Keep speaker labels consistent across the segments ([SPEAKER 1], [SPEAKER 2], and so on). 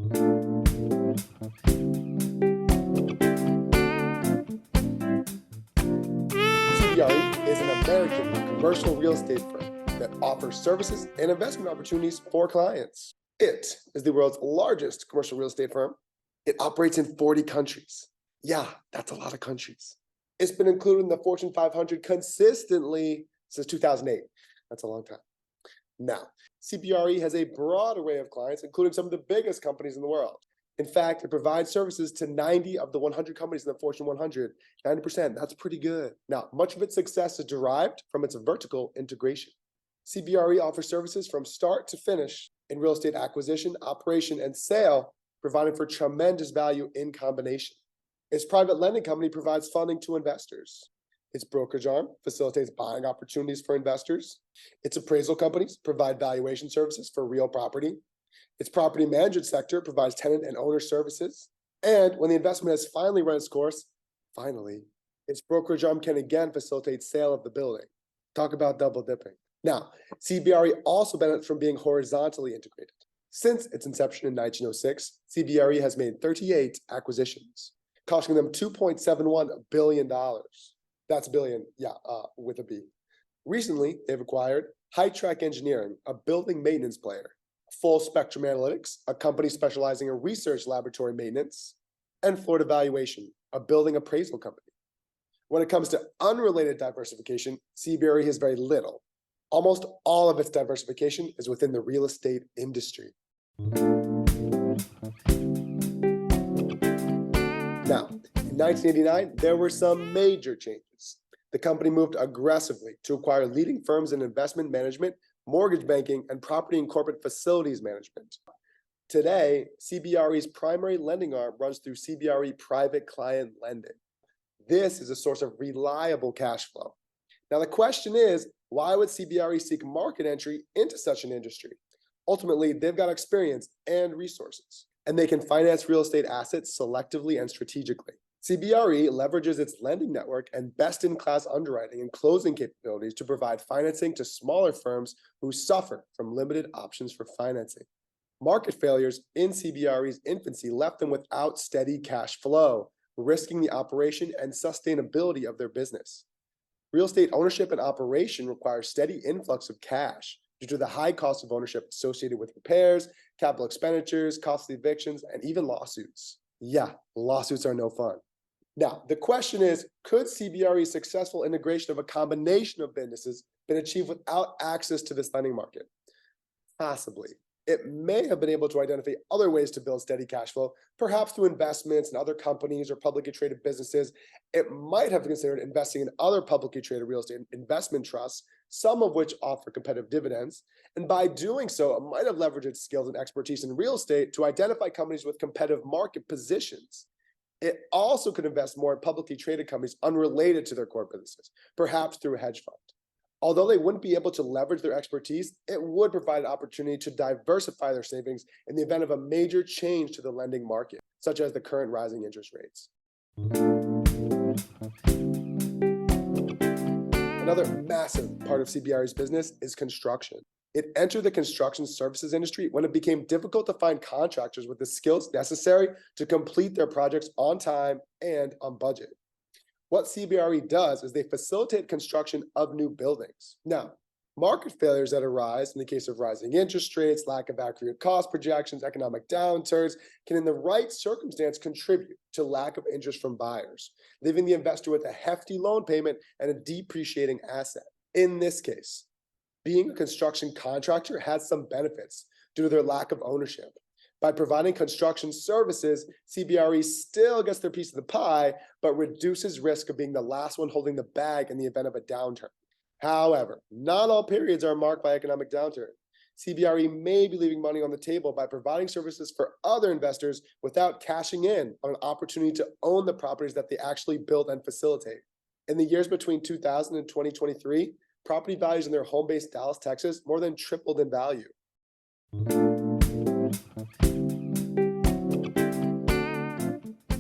[SPEAKER 1] CBRE is an American commercial real estate firm that offers services and investment opportunities for clients. It is the world's largest commercial real estate firm. It operates in 40 countries. Yeah, that's a lot of countries. It's been included in the Fortune 500 consistently since 2008. That's a long time. Now, CBRE has a broad array of clients, including some of the biggest companies in the world. In fact, it provides services to 90 of the 100 companies in the Fortune 100. 90%, that's pretty good. Now, much of its success is derived from its vertical integration. CBRE offers services from start to finish in real estate acquisition, operation, and sale, providing for tremendous value in combination. Its private lending company provides funding to investors. Its brokerage arm facilitates buying opportunities for investors. Its appraisal companies provide valuation services for real property. Its property management sector provides tenant and owner services. And when the investment has finally run its course, its brokerage arm can again facilitate sale of the building. Talk about double dipping. Now, CBRE also benefits from being horizontally integrated. Since its inception in 1906, CBRE has made 38 acquisitions, costing them $2.71 billion. That's billion, with a B. Recently, they've acquired High Track Engineering, a building maintenance player, Full Spectrum Analytics, a company specializing in research laboratory maintenance, and Florida Valuation, a building appraisal company. When it comes to unrelated diversification, CBRE has very little. Almost all of its diversification is within the real estate industry. Now, in 1989, there were some major changes. The company moved aggressively to acquire leading firms in investment management, mortgage banking, and property and corporate facilities management. Today, CBRE's primary lending arm runs through CBRE Private Client Lending. This is a source of reliable cash flow. Now, the question is, why would CBRE seek market entry into such an industry? Ultimately, they've got experience and resources, and they can finance real estate assets selectively and strategically. CBRE leverages its lending network and best-in-class underwriting and closing capabilities to provide financing to smaller firms who suffer from limited options for financing. Market failures in CBRE's infancy left them without steady cash flow, risking the operation and sustainability of their business. Real estate ownership and operation require steady influx of cash due to the high cost of ownership associated with repairs, capital expenditures, costly evictions, and even lawsuits. Yeah, lawsuits are no fun. Now, the question is, could CBRE's successful integration of a combination of businesses been achieved without access to this lending market? Possibly. It may have been able to identify other ways to build steady cash flow, perhaps through investments in other companies or publicly traded businesses. It might have considered investing in other publicly traded real estate investment trusts, some of which offer competitive dividends. And by doing so, it might have leveraged its skills and expertise in real estate to identify companies with competitive market positions. It also could invest more in publicly traded companies unrelated to their core businesses, perhaps through a hedge fund. Although they wouldn't be able to leverage their expertise, it would provide an opportunity to diversify their savings in the event of a major change to the lending market, such as the current rising interest rates. Another massive part of CBRE's business is construction. It entered the construction services industry when it became difficult to find contractors with the skills necessary to complete their projects on time and on budget. What CBRE does is they facilitate construction of new buildings. Now, market failures that arise in the case of rising interest rates, lack of accurate cost projections, economic downturns, can in the right circumstance contribute to lack of interest from buyers, leaving the investor with a hefty loan payment and a depreciating asset. In this case, being a construction contractor has some benefits due to their lack of ownership. By providing construction services, CBRE still gets their piece of the pie, but reduces risk of being the last one holding the bag in the event of a downturn. However, not all periods are marked by economic downturn. CBRE may be leaving money on the table by providing services for other investors without cashing in on an opportunity to own the properties that they actually build and facilitate. In the years between 2000 and 2023, property values in their home base, Dallas, Texas, more than tripled in value.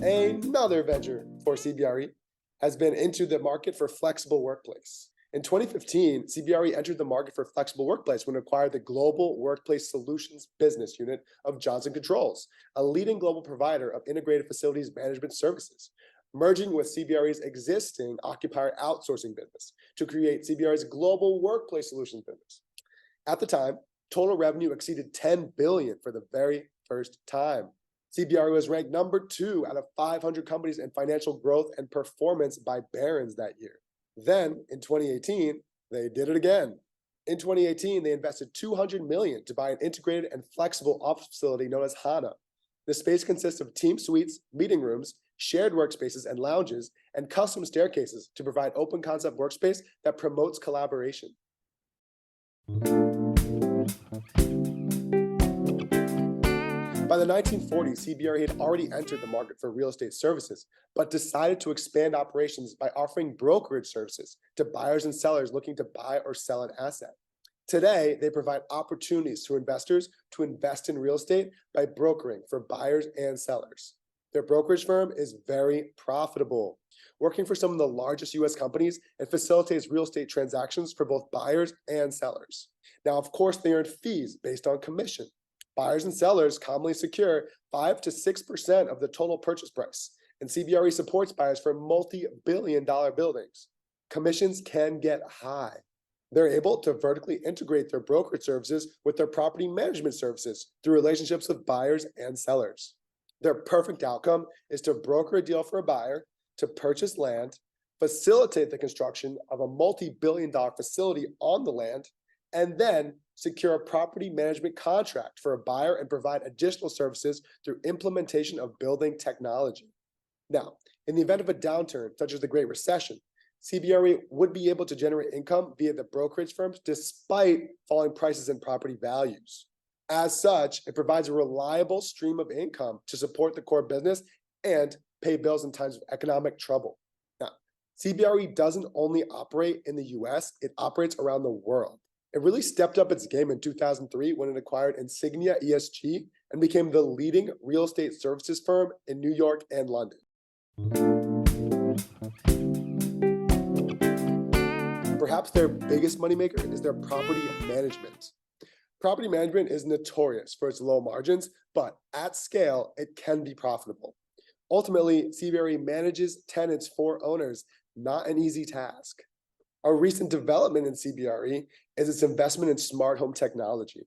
[SPEAKER 1] Another venture for CBRE has been into the market for flexible workplace. In 2015, CBRE entered the market for flexible workplace when it acquired the Global Workplace Solutions business unit of Johnson Controls, a leading global provider of integrated facilities management services, merging with CBRE's existing occupier outsourcing business to create CBRE's Global Workplace Solutions business. At the time, total revenue exceeded $10 billion for the very first time. CBRE was ranked number 2 out of 500 companies in financial growth and performance by Barron's that year. Then, in 2018, they did it again. In 2018, they invested $200 million to buy an integrated and flexible office facility known as Zona. The space consists of team suites, meeting rooms, shared workspaces and lounges, and custom staircases to provide open concept workspace that promotes collaboration. By the 1940s, CBRE had already entered the market for real estate services, but decided to expand operations by offering brokerage services to buyers and sellers looking to buy or sell an asset. Today, they provide opportunities to investors to invest in real estate by brokering for buyers and sellers. Their brokerage firm is very profitable, working for some of the largest US companies and facilitates real estate transactions for both buyers and sellers. Now, of course, they earn fees based on commission. Buyers and sellers commonly secure 5 to 6% of the total purchase price, and CBRE supports buyers for multi-billion-dollar buildings. Commissions can get high. They're able to vertically integrate their brokerage services with their property management services through relationships with buyers and sellers. Their perfect outcome is to broker a deal for a buyer, to purchase land, facilitate the construction of a multi-billion-dollar facility on the land, and then secure a property management contract for a buyer and provide additional services through implementation of building technology. Now, in the event of a downturn, such as the Great Recession, CBRE would be able to generate income via the brokerage firms despite falling prices and property values. As such, it provides a reliable stream of income to support the core business and pay bills in times of economic trouble. Now, CBRE doesn't only operate in the US, it operates around the world. It really stepped up its game in 2003 when it acquired Insignia ESG and became the leading real estate services firm in New York and London. Perhaps their biggest moneymaker is their property management. Property management is notorious for its low margins, but at scale, it can be profitable. Ultimately, CBRE manages tenants for owners, not an easy task. A recent development in CBRE is its investment in smart home technology.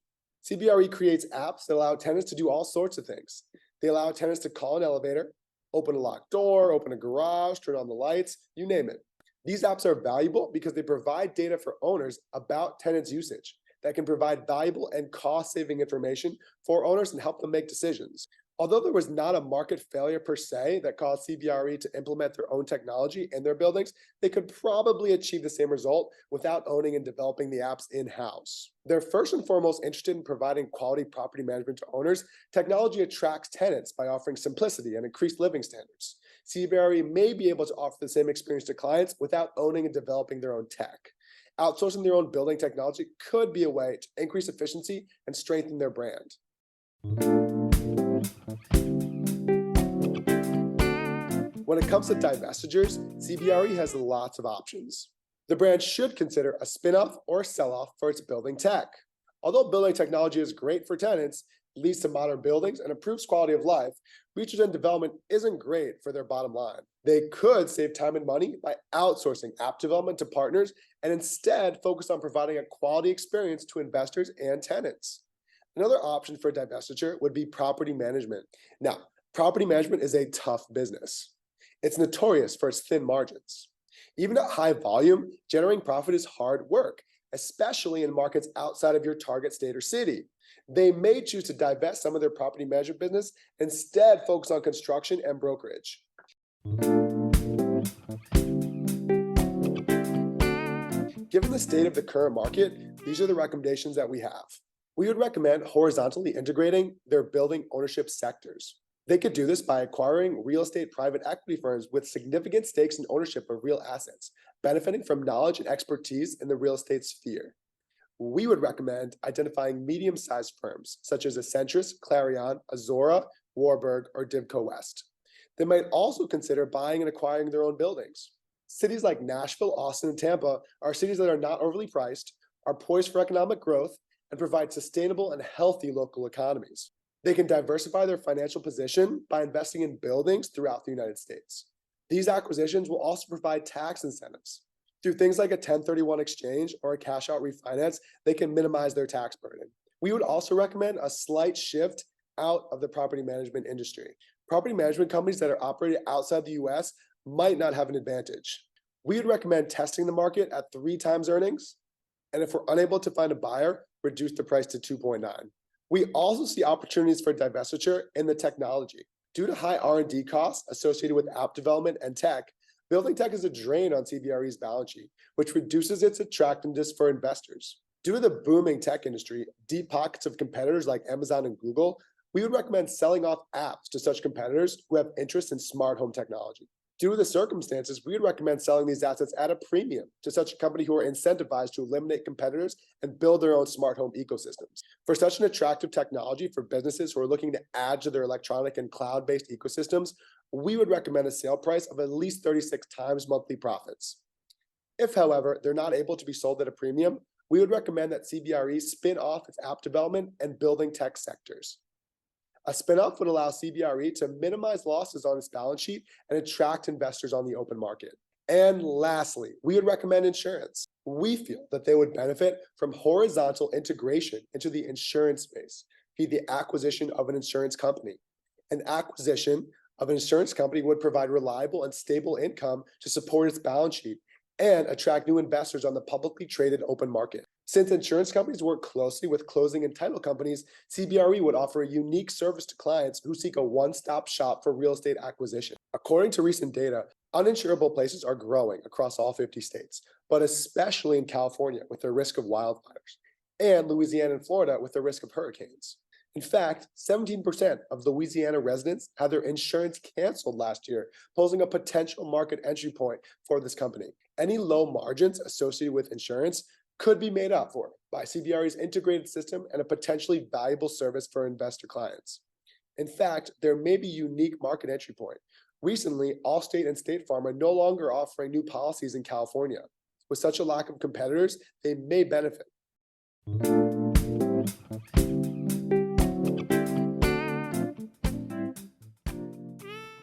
[SPEAKER 1] CBRE creates apps that allow tenants to do all sorts of things. They allow tenants to call an elevator, open a locked door, open a garage, turn on the lights, you name it. These apps are valuable because they provide data for owners about tenants' usage that can provide valuable and cost-saving information for owners and help them make decisions. Although there was not a market failure per se that caused CBRE to implement their own technology in their buildings, they could probably achieve the same result without owning and developing the apps in-house. They're first and foremost interested in providing quality property management to owners. Technology attracts tenants by offering simplicity and increased living standards. CBRE may be able to offer the same experience to clients without owning and developing their own tech. Outsourcing their own building technology could be a way to increase efficiency and strengthen their brand. When it comes to divestitures, CBRE has lots of options. The brand should consider a spin-off or sell-off for its building tech. Although building technology is great for tenants, leads to modern buildings, and improves quality of life, research and development isn't great for their bottom line. They could save time and money by outsourcing app development to partners and instead focus on providing a quality experience to investors and tenants. Another option for divestiture would be property management. Now, property management is a tough business. It's notorious for its thin margins. Even at high volume, generating profit is hard work, especially in markets outside of your target state or city. They may choose to divest some of their property management business, instead focus on construction and brokerage. Given the state of the current market, these are the recommendations that we have. We would recommend horizontally integrating their building ownership sectors. They could do this by acquiring real estate private equity firms with significant stakes in ownership of real assets, benefiting from knowledge and expertise in the real estate sphere. We would recommend identifying medium-sized firms such as Accentrus, Clarion, Azora, Warburg, or Divco West. They might also consider buying and acquiring their own buildings. Cities like Nashville, Austin, and Tampa are cities that are not overly priced, are poised for economic growth, and provide sustainable and healthy local economies. They can diversify their financial position by investing in buildings throughout the United States. These acquisitions will also provide tax incentives. Through things like a 1031 exchange or a cash out refinance, they can minimize their tax burden. We would also recommend a slight shift out of the property management industry. Property management companies that are operated outside the US might not have an advantage. We would recommend testing the market at 3 times earnings, and if we're unable to find a buyer, reduce the price to 2.9. We also see opportunities for divestiture in the technology. Due to high R&D costs associated with app development and tech, building tech is a drain on CBRE's balance sheet, which reduces its attractiveness for investors. Due to the booming tech industry, deep pockets of competitors like Amazon and Google, we would recommend selling off apps to such competitors who have interest in smart home technology. Due to the circumstances, we would recommend selling these assets at a premium to such a company who are incentivized to eliminate competitors and build their own smart home ecosystems. For such an attractive technology for businesses who are looking to add to their electronic and cloud-based ecosystems, we would recommend a sale price of at least 36 times monthly profits. If, however, they're not able to be sold at a premium, we would recommend that CBRE spin off its app development and building tech sectors. A spin-off would allow CBRE to minimize losses on its balance sheet and attract investors on the open market. And lastly, we would recommend insurance. We feel that they would benefit from horizontal integration into the insurance space via the acquisition of an insurance company. An acquisition of an insurance company would provide reliable and stable income to support its balance sheet and attract new investors on the publicly traded open market. Since insurance companies work closely with closing and title companies, CBRE would offer a unique service to clients who seek a one-stop shop for real estate acquisition. According to recent data, uninsurable places are growing across all 50 states, but especially in California with the risk of wildfires, and Louisiana and Florida with the risk of hurricanes. In fact, 17% of Louisiana residents had their insurance canceled last year, posing a potential market entry point for this company. Any low margins associated with insurance could be made up for by CBRE's integrated system and a potentially valuable service for investor clients. In fact, there may be a unique market entry point. Recently, Allstate and State Farm are no longer offering new policies in California. With such a lack of competitors, they may benefit.